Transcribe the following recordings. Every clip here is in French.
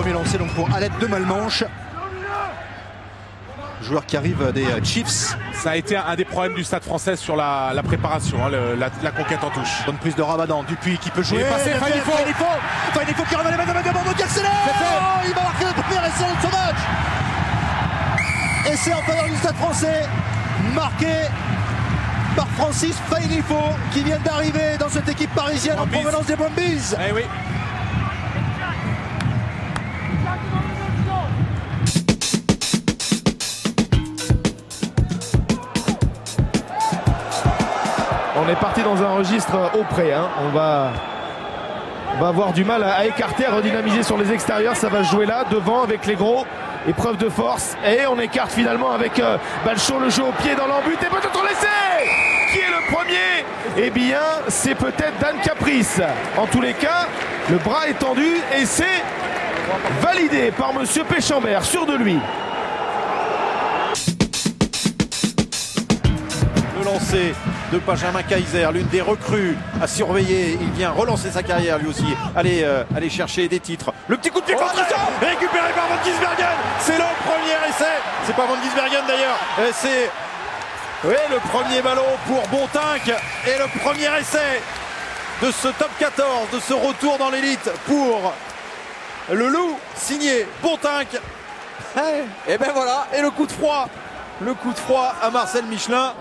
premier lancé donc pour Alette de Malmanche. Joueur qui arrive des Chiefs. Ça a été un des problèmes du Stade Français sur la préparation, hein, la conquête en touche. Bonne prise de Ramadan, Dupuis qui peut jouer. Fainifo qui remet les mains de Bordeaux qui accélère. Il va marquer le premier essai de son match. Essai en faveur du Stade Français, marqué par Francis Fainifo qui vient d'arriver dans cette équipe parisienne en provenance des Brumbies. Eh oui. On est parti dans un registre au près, hein. On va avoir du mal à écarter, à redynamiser sur les extérieurs. Ça va se jouer là, devant, avec les gros. Épreuve de force. Et on écarte finalement avec Balchot, le jeu au pied dans l'embut. Et peut-être l'essai. Qui est le premier? Eh bien, c'est peut-être Dan Caprice. En tous les cas, le bras est tendu et c'est validé par Monsieur Péchambert, sûr de lui. Le lancer de Benjamin Kaiser, l'une des recrues à surveiller. Il vient relancer sa carrière lui aussi. Aller chercher des titres. Le petit coup de pied contre récupéré par Van Gisbergen. C'est le premier essai. C'est pas Van Gisbergen d'ailleurs. C'est le premier ballon pour Bontinck. Et le premier essai de ce top 14, de ce retour dans l'élite pour le Loup, signé Bontinck. Et ben voilà. Et le coup de froid. Le coup de froid à Marcel Michelin.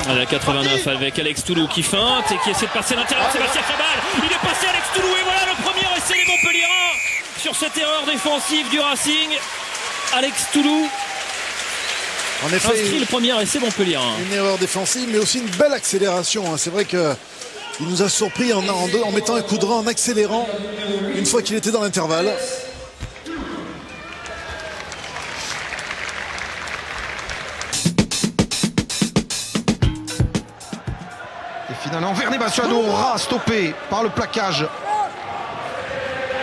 À la 89 avec Alex Toulou qui feinte et qui essaie de passer à l'intérieur de Sébastien Chabal. Il est passé Alex Toulou et voilà le premier essai des Montpelliérains sur cette erreur défensive du Racing. Alex Toulou en effet, inscrit le premier essai Montpelliérain. Une erreur défensive mais aussi une belle accélération. C'est vrai qu'il nous a surpris en mettant un coup de rein, en accélérant une fois qu'il était dans l'intervalle. Finalement, Vernet Bastiano stoppé par le plaquage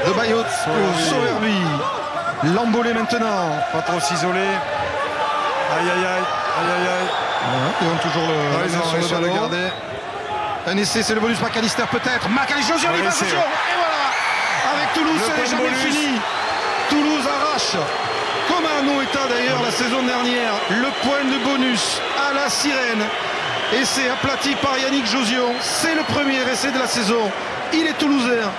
de Bayot. Sauver lui. L'embolé maintenant. Pas trop s'isoler. Aïe aïe aïe. Aïe aïe aïe. Ils ont toujours ils ont réussi à le garder. Un essai, c'est le bonus McAllister peut-être. McAllister, et voilà. Avec Toulouse, c'est jamais fini. Toulouse arrache, comme à Anoeta d'ailleurs la saison dernière, le point de bonus à la sirène. Essai aplati par Yannick Josion. C'est le premier essai de la saison. Il est toulousain.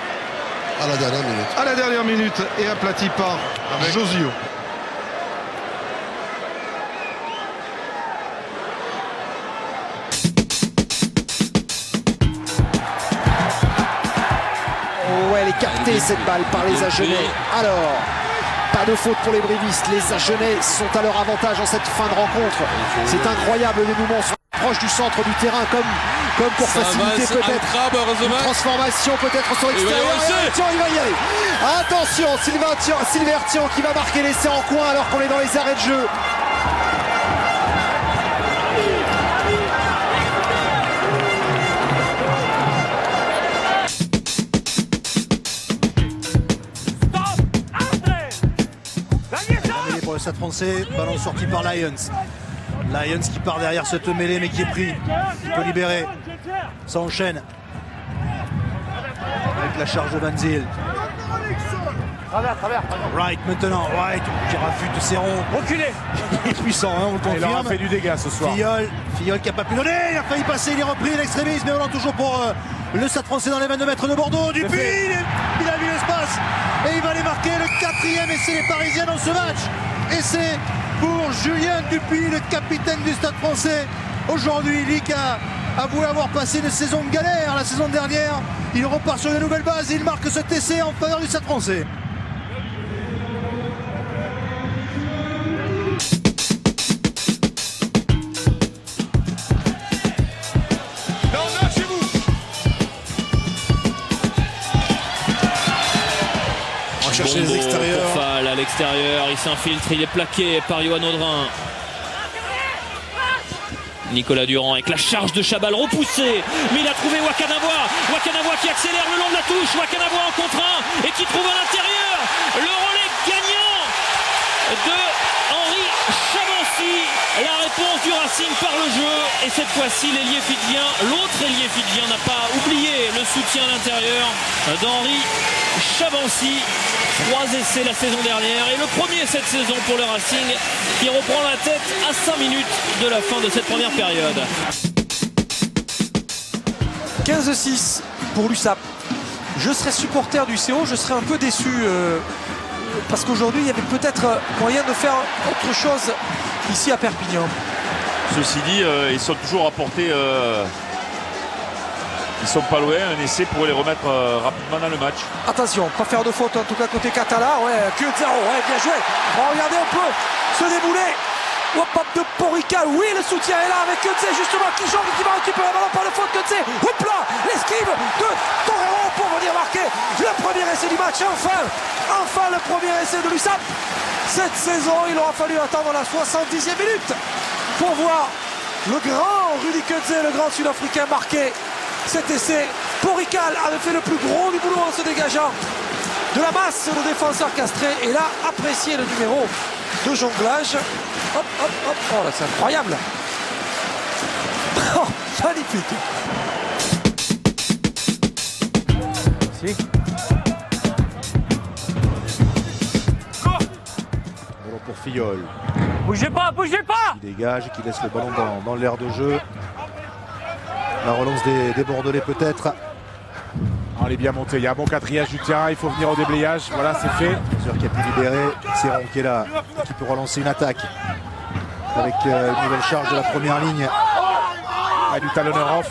À la dernière minute. À la dernière minute et aplati par Josio. Ouais, elle est captée cette balle par les Agenais. Alors, pas de faute pour les brévistes. Les Agenais sont à leur avantage en cette fin de rencontre. C'est incroyable, les mouvements sont proches du centre du terrain comme pour faciliter peut-être une transformation peut-être sur l'extérieur. Attention, il va y aller. Attention, Sylvain Thian qui va marquer l'essai en coin alors qu'on est dans les arrêts de jeu. Pour le Stade Français, ballon sorti par Lyons. Lyons qui part derrière cette mêlée mais qui est pris. Il peut libérer. Ça enchaîne. Avec la charge de Van Zyl. Wright maintenant. Wright qui rafute Serron. Reculé. Il est puissant, hein, on le confirme. Il aura fait du dégât ce soir. Filleul qui a pas pu donner. Il a failli passer, il est repris l'extrémisme. Mais on a toujours pour le Stade Français dans les 22 mètres de Bordeaux. Dupuis, il a vu l'espace. Et il va aller marquer le 4e essai des Parisiens dans ce match. Essai pour Julien Dupuis, le capitaine du Stade Français. Aujourd'hui, Lick a avoué avoir passé une saison de galère la saison dernière. Il repart sur de nouvelles bases et il marque cet essai en faveur du Stade Français. Chercher les extérieurs. Pour Fall à l'extérieur, il s'infiltre, il est plaqué par Yoann Audrin. Nicolas Durand avec la charge de Chabal repoussée, mais il a trouvé Wakanawa qui accélère le long de la touche, Wakanawa en contre 1 et qui trouve à l'intérieur le relais gagnant de Henri Chabancy. La réponse du Racing. Racing par le jeu. Et cette fois-ci, l'ailier fidjien, l'autre ailier fidjien n'a pas oublié le soutien à l'intérieur d'Henri Chabancy. 3 essais la saison dernière et le premier cette saison pour le Racing qui reprend la tête à 5 minutes de la fin de cette première période. 15-6 pour l'USAP. Je serais supporter du CO, je serais un peu déçu parce qu'aujourd'hui il y avait peut-être moyen de faire autre chose ici à Perpignan. Ceci dit, ils sont toujours à portée. Ils sont pas loin, un essai pourrait les remettre rapidement dans le match. Attention, pas faire de faute en tout cas côté Catala. Ouais, que 0, ouais, bien joué. Regardez, on peut se débouler. Hop, hop de Porical, oui, le soutien est là avec Kutze justement qui jongle, qui va récupérer le ballon par le faute Kutze. Hop là, l'esquive de Torero pour venir marquer le premier essai du match. Enfin le premier essai de l'USAP. Cette saison, il aura fallu attendre la 70e minute pour voir le grand Rudy Kutze, le grand Sud-Africain marquer cet essai. Porical avait fait le plus gros du boulot en se dégageant de la masse de défenseur castré et là apprécier le numéro de jonglage. Hop, hop, hop, oh là c'est incroyable. Oh, magnifique. Si. Ballon pour Filleul. Bougez pas, bougez pas. Qui dégage et qui laisse le ballon dans l'air de jeu. La relance des Bordelais peut-être. On est bien monté, il y a un bon quatriage du terrain, il faut venir au déblayage, voilà c'est fait. Sûr qui a pu libérer, Serron qui est là, qui peut relancer une attaque avec une nouvelle charge de la première ligne. Ah, du talonneur off.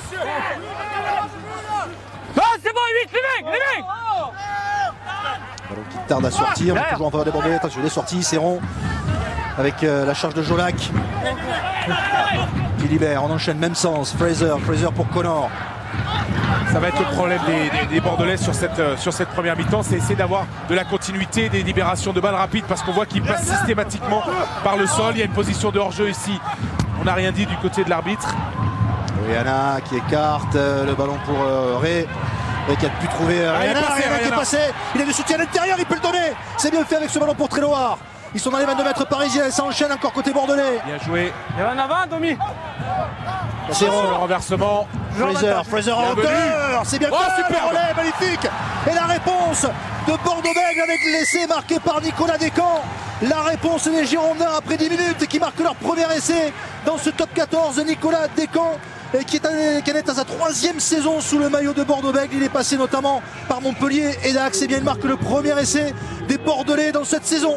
Ah, c'est bon, les mecs. Ballon qui tarde à sortir, mais toujours en faveur des Bordelais. Attention, il est sorti, Serron avec la charge de Jolac qui libère, on enchaîne même sens. Fraser pour Connor. Ça va être le problème des Bordelais sur cette première mi-temps, c'est essayer d'avoir de la continuité, des libérations de balles rapides parce qu'on voit qu'ils passent systématiquement par le sol. Il y a une position de hors-jeu ici. On n'a rien dit du côté de l'arbitre. Rihanna qui écarte le ballon pour Ray. Ray qui a pu trouver Rihanna qui est passé. Il a du soutien à l'intérieur, il peut le donner. C'est bien fait avec ce ballon pour Tréloir. Ils sont dans les 22 mètres parisiens, ça enchaîne encore côté bordelais. Bien joué. Il y en a en avant, Domi. Serron, le renversement. Fraser en hauteur, c'est bien fait, super relais, magnifique. Et la réponse de Bordeaux-Bègles avec l'essai marqué par Nicolas Descamps. La réponse des Girondins après 10 minutes qui marquent leur premier essai dans ce top 14. Nicolas Descamps qui est à sa 3e saison sous le maillot de Bordeaux-Bègles. Il est passé notamment par Montpellier et Dax. Et bien il marque le premier essai des Bordelais dans cette saison.